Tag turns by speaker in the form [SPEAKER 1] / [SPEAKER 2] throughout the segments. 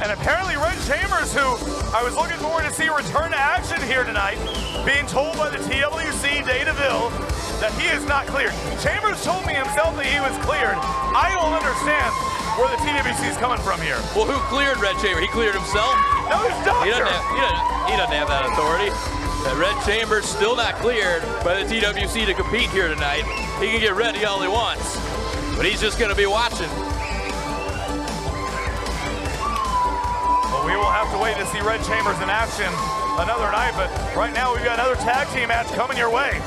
[SPEAKER 1] And apparently Red Chambers, who I was looking forward to see return to action here tonight, being told by the TWC Dataville that he is not cleared. Chambers told me himself that he was cleared. I don't understand where the TWC is coming from here.
[SPEAKER 2] Well, who cleared Red Chamber? He cleared himself?
[SPEAKER 1] No, his doctor.
[SPEAKER 2] He doesn't have that authority. Red Chambers still not cleared by the TWC to compete here tonight. He can get ready all he wants, but he's just going to be watching.
[SPEAKER 1] Well, we will have to wait to see Red Chambers in action another night, but right now we've got another tag team match coming your way.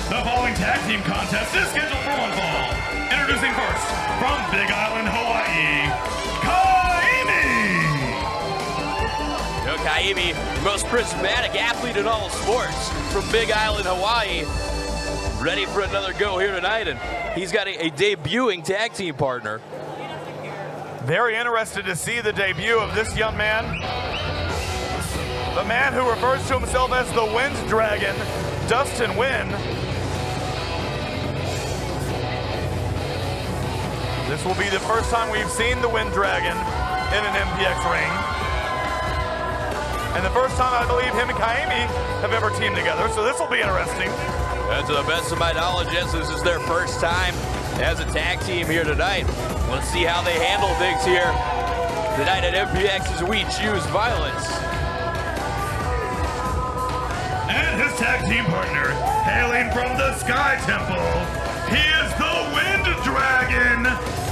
[SPEAKER 3] The following tag team contest is scheduled for one fall. Introducing first, from Big Island, Hawaii, Kaimi!
[SPEAKER 2] You know, Kaimi, the most prismatic athlete in all sports from Big Island, Hawaii, ready for another go here tonight, and he's got a debuting tag team partner.
[SPEAKER 1] Very interested to see the debut of this young man. The man who refers to himself as the Wind Dragon, Dustin Nguyen. This will be the first time we've seen the Wind Dragon in an MPX ring. And the first time I believe him and Kaimi have ever teamed together, so this will be interesting.
[SPEAKER 2] To the best of my knowledge, yes, this is their first time as a tag team here tonight. Let's see how they handle things here tonight at MPX as we choose violence.
[SPEAKER 3] And his tag team partner, hailing from the Sky Temple, he is the Wind Dragon,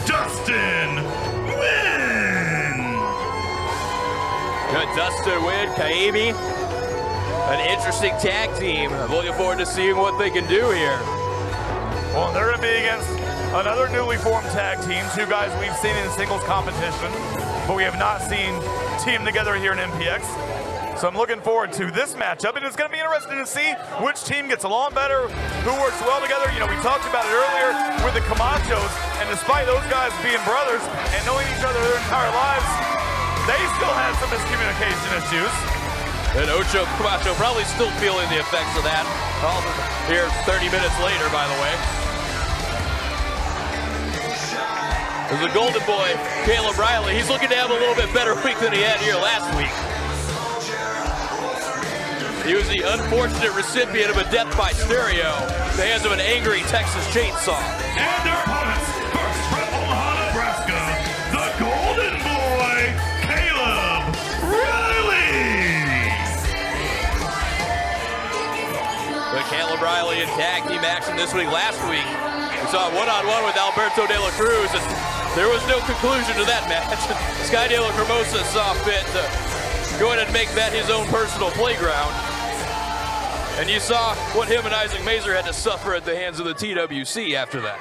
[SPEAKER 3] Dustin Nguyen.
[SPEAKER 2] Good, Dustin Nguyen, Kaimi. An interesting tag team. I'm looking forward to seeing what they can do here.
[SPEAKER 1] Well, they're going to be against another newly formed tag team, two guys we've seen in singles competition, but we have not seen team together here in MPX. So I'm looking forward to this matchup, and it's going to be interesting to see which team gets along better, who works well together. You know, we talked about it earlier with the Camachos, and despite those guys being brothers and knowing each other their entire lives, they still had some miscommunication issues.
[SPEAKER 2] And Ocho Camacho probably still feeling the effects of that. All here 30 minutes later, by the way. There's the golden boy, Caleb Riley. He's looking to have a little bit better week than he had here last week. He was the unfortunate recipient of a death by stereo at the hands of an angry Texas chainsaw.
[SPEAKER 3] And their opponents, first from Omaha, Nebraska, the golden boy, Caleb Riley.
[SPEAKER 2] But Caleb Riley in tag team action this week. Last week, we saw a one-on-one with Alberto De La Cruz, and there was no conclusion to that match. Sky De La Cremosa saw fit to go ahead and make that his own personal playground. And you saw what him and Isaac Mazer had to suffer at the hands of the TWC after that.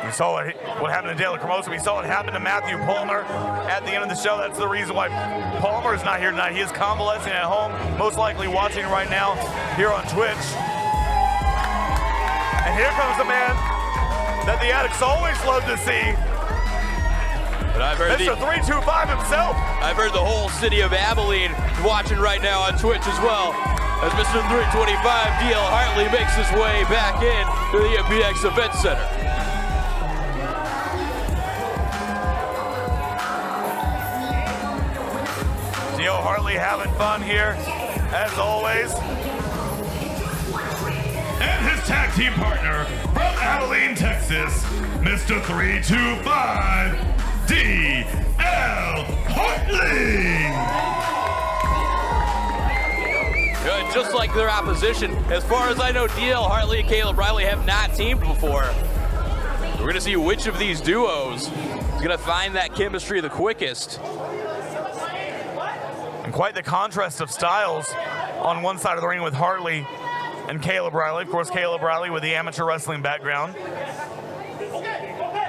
[SPEAKER 1] We saw what happened to De La Cremosa. We saw what happened to Matthew Palmer at the end of the show. That's the reason why Palmer is not here tonight. He is convalescing at home, most likely watching right now here on Twitch. And here comes the man that the addicts always love to see.
[SPEAKER 2] But I've heard
[SPEAKER 1] Mr. 325 himself.
[SPEAKER 2] I've heard the whole city of Abilene watching right now on Twitch as well, as Mr. 325 DL Hartley makes his way back in to the MPX Event Center.
[SPEAKER 1] DL Hartley having fun here, as always.
[SPEAKER 3] And his tag team partner from Abilene, Texas, Mr. 325, DL Hartley.
[SPEAKER 2] Good, just like their opposition. As far as I know, DL Hartley and Caleb Riley have not teamed before. We're going to see which of these duos is going to find that chemistry the quickest.
[SPEAKER 1] And quite the contrast of styles on one side of the ring with Hartley and Caleb Riley. Of course, Caleb Riley with the amateur wrestling background.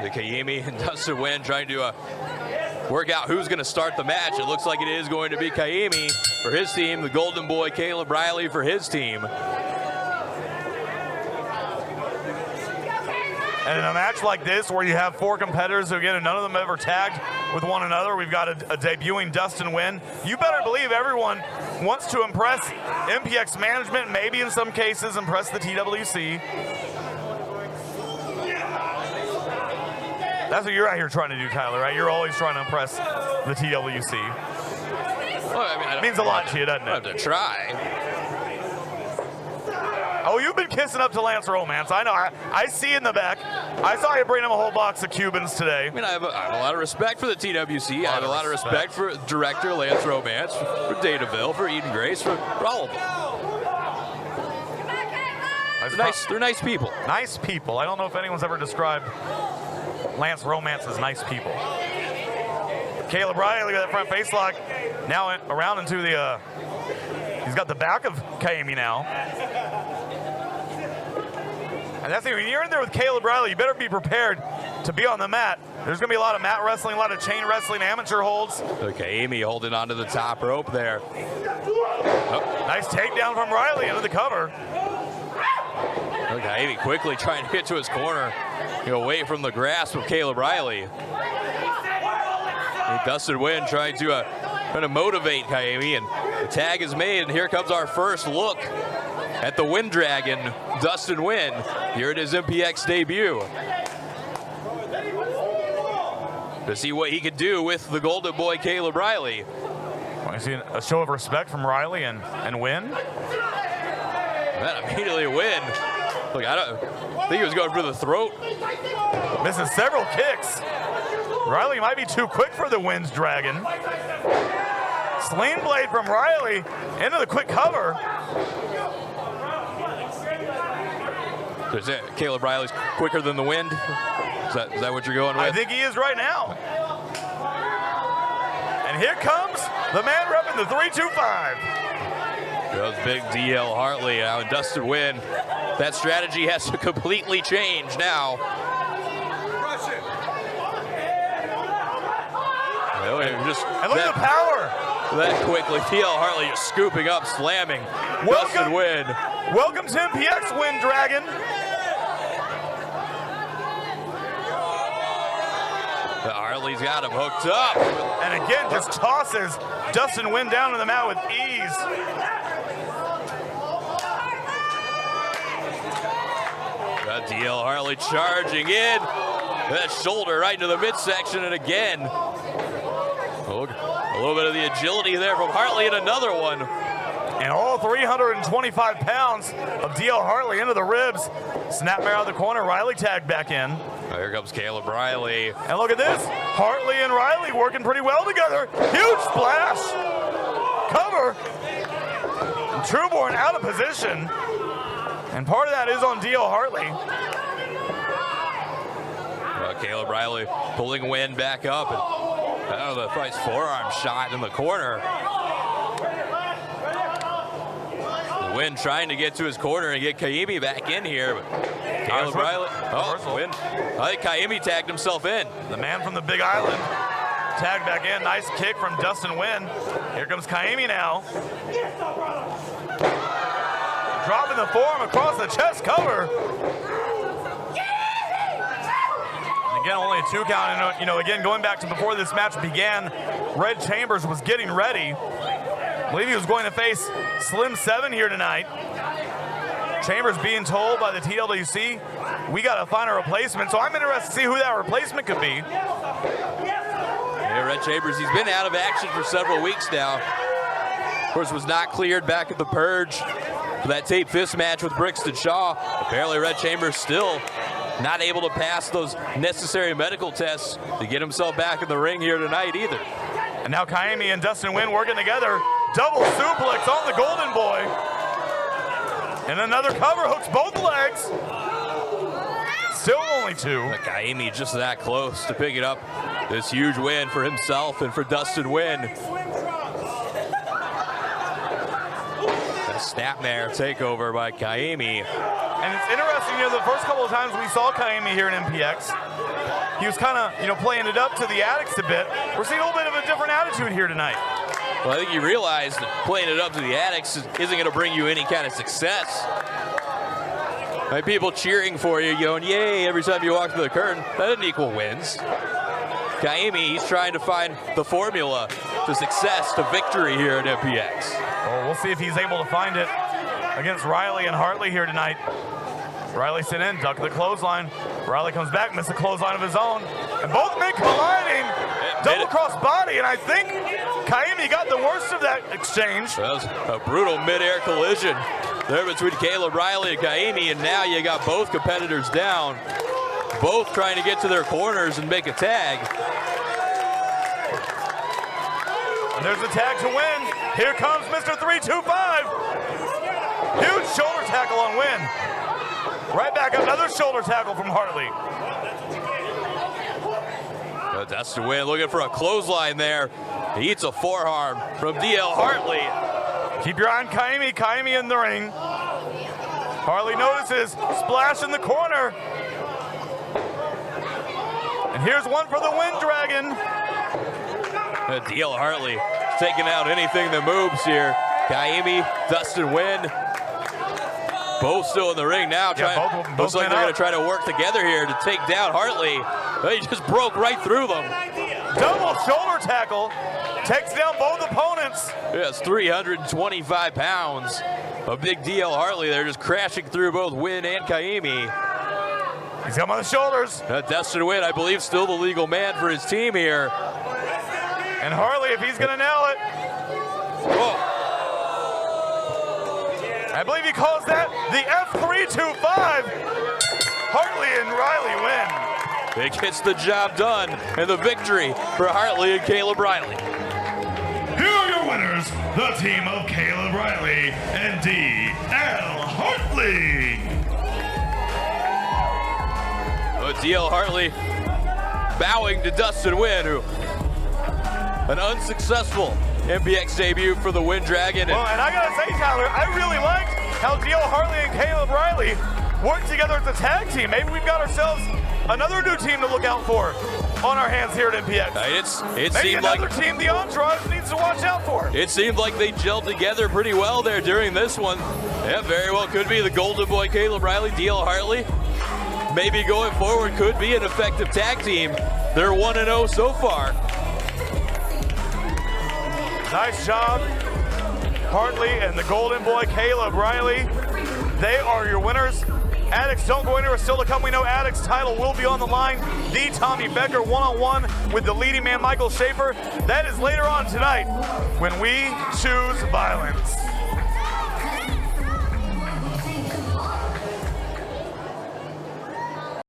[SPEAKER 2] The Kaimi and Dustin Nguyen trying to work out who's going to start the match. It looks like it is going to be Kaimi for his team, the golden boy Caleb Riley for his team.
[SPEAKER 1] And in a match like this, where you have four competitors who, again, none of them ever tagged with one another, we've got a debuting Dustin Nguyen. You better believe everyone wants to impress MPX management, maybe in some cases impress the TWC. That's what you're out here trying to do, Tyler, right? You're always trying to impress the TWC.
[SPEAKER 2] Well, I mean,
[SPEAKER 1] it means a lot to you, doesn't it?
[SPEAKER 2] I have to try.
[SPEAKER 1] Oh, you've been kissing up to Lance Romance. I know. I see in the back. I saw you bring him a whole box of Cubans today.
[SPEAKER 2] I mean, I have a lot of respect for the TWC. I have a lot of respect for director Lance Romance, for Dataville, for Eden Grace, for all of them. They're nice people. Nice people. I don't know if anyone's ever described Lance Romance as nice people. Caleb Riley with that front face lock. Now around into the, he's got the back of Kaimi now. And that's it. When you're in there with Caleb Riley, you better be prepared to be on the mat. There's going to be a lot of mat wrestling, a lot of chain wrestling, amateur holds. Okay, Kaimi holding onto the top rope there.
[SPEAKER 1] Oh, nice takedown from Riley into the cover.
[SPEAKER 2] Okay, Kaimi quickly trying to get to his corner, away from the grasp of Caleb Riley. And Dustin Nguyen trying to motivate Kaimi, and the tag is made, and here comes our first look at the Wind Dragon, Dustin Nguyen, here at his MPX debut. To see what he could do with the Golden Boy, Caleb Riley.
[SPEAKER 1] Well, you see a show of respect from Riley and Nguyen.
[SPEAKER 2] That immediately Nguyen. Look, I think he was going for the throat.
[SPEAKER 1] Misses several kicks. Riley might be too quick for the Wind Dragon. Sling blade from Riley into the quick cover.
[SPEAKER 2] Caleb Riley's quicker than the Wind. Is that what you're going with?
[SPEAKER 1] I think he is right now. And here comes the man repping the 325.
[SPEAKER 2] Goes big DL Hartley now, and Dustin Nguyen. That strategy has to completely change now.
[SPEAKER 1] And look at the power.
[SPEAKER 2] That quickly, DL Hartley just scooping up, slamming Dustin Nguyen.
[SPEAKER 1] Welcome to MPX, Wind Dragon.
[SPEAKER 2] Hartley's got him hooked up.
[SPEAKER 1] And again, just tosses Dustin Nguyen down to the mat with ease.
[SPEAKER 2] Got DL Hartley charging in. That shoulder right into the midsection, and again, a little bit of the agility there from Hartley, and another one.
[SPEAKER 1] And all 325 pounds of DL Hartley into the ribs. Snapmare out of the corner, Riley tagged back in.
[SPEAKER 2] Here comes Caleb Riley.
[SPEAKER 1] And look at this, Hartley and Riley working pretty well together. Huge splash, cover. And Trueborn out of position. And part of that is on DL Hartley.
[SPEAKER 2] Caleb Riley pulling Nguyen back up. And the nice forearm shot in the corner. Nguyen trying to get to his corner and get Kaimi back in here. But Caleb Riley, Nguyen. I think Kaimi tagged himself in.
[SPEAKER 1] The man from the Big Island tagged back in. Nice kick from Dustin Nguyen. Here comes Kaimi now. Dropping the forearm across the chest cover. And again, only a 2 count. And, again, going back to before this match began, Red Chambers was getting ready. I believe he was going to face Slim 7 here tonight. Chambers being told by the TLWC, we got to find a replacement. So I'm interested to see who that replacement could be.
[SPEAKER 2] Yeah, Red Chambers, he's been out of action for several weeks now. Of course, was not cleared back at the Purge for that tape fist match with Brixton Shaw. Apparently, Red Chambers still not able to pass those necessary medical tests to get himself back in the ring here tonight either.
[SPEAKER 1] And now Kaimi and Dustin Nguyen working together. Double suplex on the Golden Boy. And another cover, hooks both legs. Still only 2.
[SPEAKER 2] Kaimi just that close to picking up this huge win for himself and for Dustin Nguyen. A snapmare takeover by Kaimi.
[SPEAKER 1] And it's interesting, the first couple of times we saw Kaimi here in MPX, he was kind of, playing it up to the addicts a bit. We're seeing a little bit of a different attitude here tonight.
[SPEAKER 2] Well, I think you realize that playing it up to the addicts isn't going to bring you any kind of success. Like people cheering for you, going, yay, every time you walk through the curtain, that doesn't equal wins. Kaimi, he's trying to find the formula to success, to victory here at MPX.
[SPEAKER 1] Well, we'll see if he's able to find it against Riley and Hartley here tonight. Riley sent in, duck the clothesline. Riley comes back, missed a clothesline of his own, and both men colliding, double cross body, and I think Kaimi got the worst of that exchange.
[SPEAKER 2] That was a brutal mid-air collision there between Caleb Riley and Kaimi, and now you got both competitors down, both trying to get to their corners and make a tag.
[SPEAKER 1] And there's the tag to win. Here comes Mr. 325. Huge shoulder tackle on Win. Right back, another shoulder tackle from Hartley.
[SPEAKER 2] Dustin Nguyen looking for a clothesline there. He eats a forearm from DL Hartley.
[SPEAKER 1] Keep your eye on Kaimi. Kaimi in the ring. Hartley notices, splash in the corner. And here's one for the Wind Dragon.
[SPEAKER 2] DL Hartley taking out anything that moves here. Kaimi, Dustin Nguyen, both still in the ring now. Looks like they're going to try to work together here to take down Hartley. He just broke right through them.
[SPEAKER 1] Double shoulder tackle. Takes down both opponents.
[SPEAKER 2] Yes, 325 pounds. A big DL Hartley there just crashing through both Nguyen and Kaimi.
[SPEAKER 1] He's got him on the shoulders.
[SPEAKER 2] Dustin Nguyen, I believe, still the legal man for his team here.
[SPEAKER 1] And Hartley, if he's going to nail it.
[SPEAKER 2] Whoa.
[SPEAKER 1] I believe he calls that the F325. Hartley and Riley win.
[SPEAKER 2] It gets the job done, and the victory for Hartley and Caleb Riley.
[SPEAKER 3] Here are your winners, the team of Caleb Riley and DL Hartley.
[SPEAKER 2] DL Hartley bowing to Dustin Nguyen, who an unsuccessful MPX debut for the Wind Dragon.
[SPEAKER 1] Well, and I gotta say, Tyler, I really liked how DL Hartley and Caleb Riley worked together as a tag team. Maybe we've got ourselves another new team to look out for on our hands here at MPX.
[SPEAKER 2] It
[SPEAKER 1] Maybe
[SPEAKER 2] seemed
[SPEAKER 1] another
[SPEAKER 2] like
[SPEAKER 1] team the Entourage needs to watch out for.
[SPEAKER 2] It seemed like they gelled together pretty well there during this one. Yeah, very well could be the Golden Boy Caleb Riley, DL Hartley. Maybe going forward could be an effective tag team. They're 1-0 so far.
[SPEAKER 1] Nice job, Hartley and the Golden Boy Caleb Riley. They are your winners. Addicts don't go anywhere. Still to come, we know Addicts title will be on the line. The Tommy Becker one-on-one with the leading man Michael Schaefer. That is later on tonight when we choose violence.